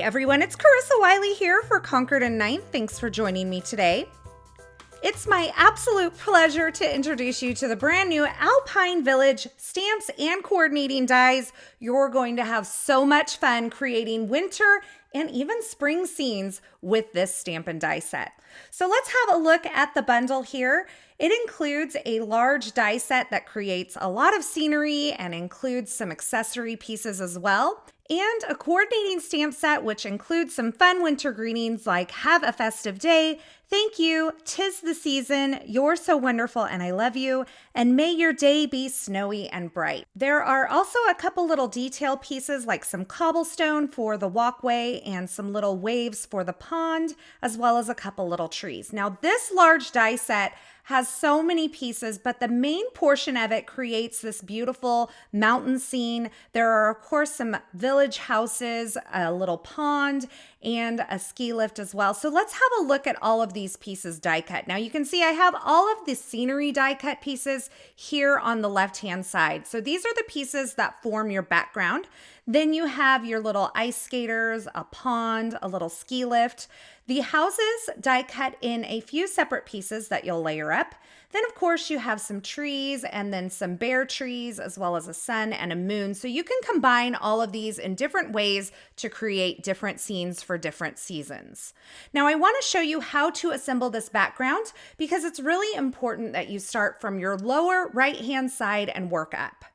everyone, it's Carissa Wiley here for Concord and Ninth. Thanks for joining me today. It's my absolute pleasure to introduce you to the brand new Alpine Village stamps and coordinating dies. You're going to have so much fun creating winter and even spring scenes with this stamp and die set. So let's have a look at the bundle here. It includes a large die set that creates a lot of scenery and includes some accessory pieces as well, and a coordinating stamp set which includes some fun winter greetings like "Have a festive day," "Thank you," "'Tis the season," "You're so wonderful and I love you," and "May your day be snowy and bright." There are also a couple little detail pieces like some cobblestone for the walkway and some little waves for the pond, as well as a couple little trees. Now this large die set has so many pieces, but the main portion of it creates this beautiful mountain scene. There are, of course, some village houses, a little pond, and a ski lift as well. So let's have a look at all of these pieces die cut. Now you can see I have all of the scenery die cut pieces here on the left-hand side. So these are the pieces that form your background. Then you have your little ice skaters, a pond, a little ski lift. The houses die cut in a few separate pieces that you'll layer up. Then of course you have some trees and then some bare trees as well as a sun and a moon. So you can combine all of these in different ways to create different scenes for different seasons. Now I want to show you how to assemble this background because it's really important that you start from your lower right-hand side and work up.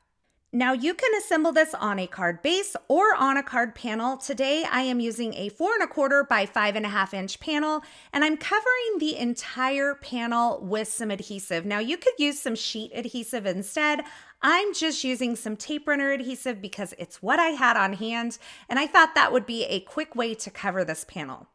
Now you can assemble this on a card base or on a card panel. Today I am using a 4 1/4 by 5.5 inch panel, and I'm covering the entire panel with some adhesive. Now you could use some sheet adhesive instead. I'm just using some tape runner adhesive because it's what I had on hand, and I thought that would be a quick way to cover this panel.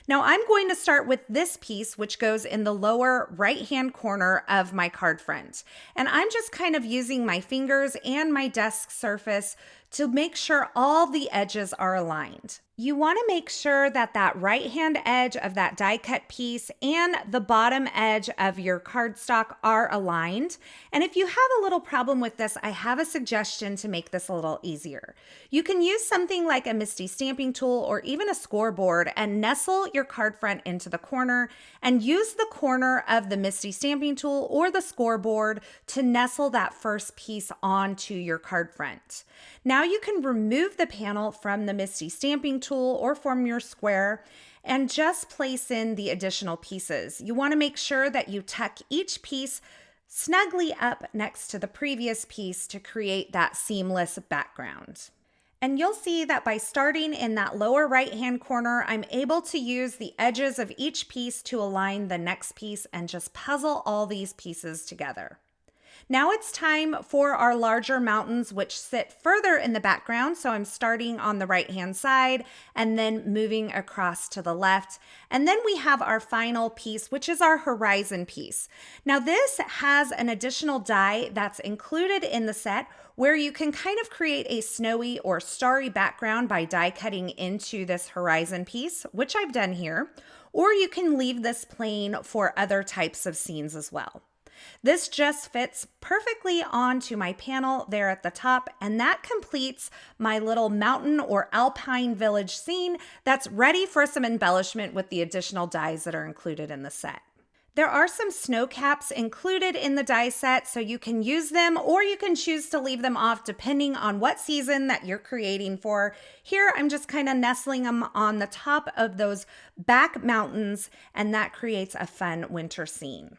Now I'm going to start with this piece, which goes in the lower right-hand corner of my card front. And I'm just kind of using my fingers and my desk surface to make sure all the edges are aligned. You want to make sure that that right-hand edge of that die cut piece and the bottom edge of your cardstock are aligned. And if you have a little problem with this, I have a suggestion to make this a little easier. You can use something like a MISTI stamping tool or even a scoreboard and nestle your card front into the corner and use the corner of the MISTI stamping tool or the scoreboard to nestle that first piece onto your card front. Now you can remove the panel from the MISTI stamping tool or from your square and just place in the additional pieces. You want to make sure that you tuck each piece snugly up next to the previous piece to create that seamless background. And you'll see that by starting in that lower right-hand corner, I'm able to use the edges of each piece to align the next piece and just puzzle all these pieces together. Now it's time for our larger mountains, which sit further in the background. So I'm starting on the right-hand side and then moving across to the left. And then we have our final piece, which is our horizon piece. Now this has an additional die that's included in the set where you can kind of create a snowy or starry background by die cutting into this horizon piece, which I've done here, or you can leave this plain for other types of scenes as well. This just fits perfectly onto my panel there at the top, and that completes my little mountain or Alpine Village scene that's ready for some embellishment with the additional dies that are included in the set. There are some snow caps included in the die set, so you can use them or you can choose to leave them off depending on what season that you're creating for. Here, I'm just kind of nestling them on the top of those back mountains, and that creates a fun winter scene.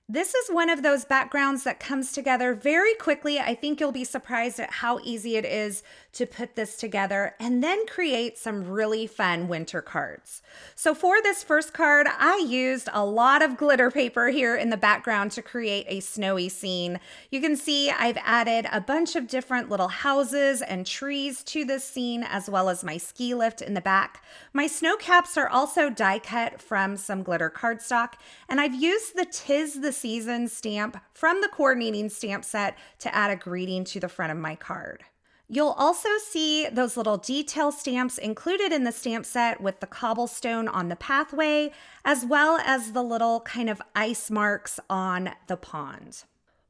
This is one of those backgrounds that comes together very quickly. I think you'll be surprised at how easy it is to put this together and then create some really fun winter cards. So for this first card, I used a lot of glitter paper here in the background to create a snowy scene. You can see I've added a bunch of different little houses and trees to this scene, as well as my ski lift in the back. My snow caps are also die cut from some glitter cardstock, and I've used the "'Tis the Season" stamp from the coordinating stamp set to add a greeting to the front of my card. You'll also see those little detail stamps included in the stamp set with the cobblestone on the pathway, as well as the little kind of ice marks on the pond.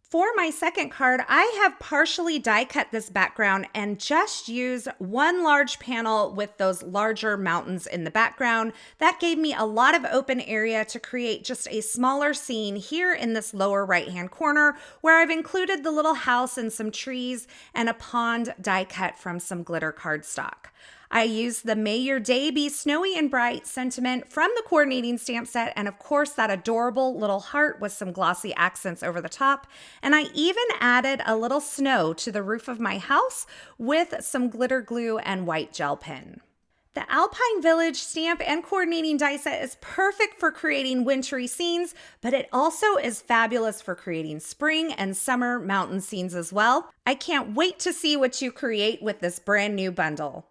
For my second card, I have partially die cut this background and just used one large panel with those larger mountains in the background. That gave me a lot of open area to create just a smaller scene here in this lower right-hand corner where I've included the little house and some trees and a pond die cut from some glitter cardstock. I used the May Your Day Be Snowy and Bright sentiment from the coordinating stamp set, and of course that adorable little heart with some glossy accents over the top. And I even added a little snow to the roof of my house with some glitter glue and white gel pen. The Alpine Village stamp and coordinating die set is perfect for creating wintry scenes, but it also is fabulous for creating spring and summer mountain scenes as well. I can't wait to see what you create with this brand new bundle.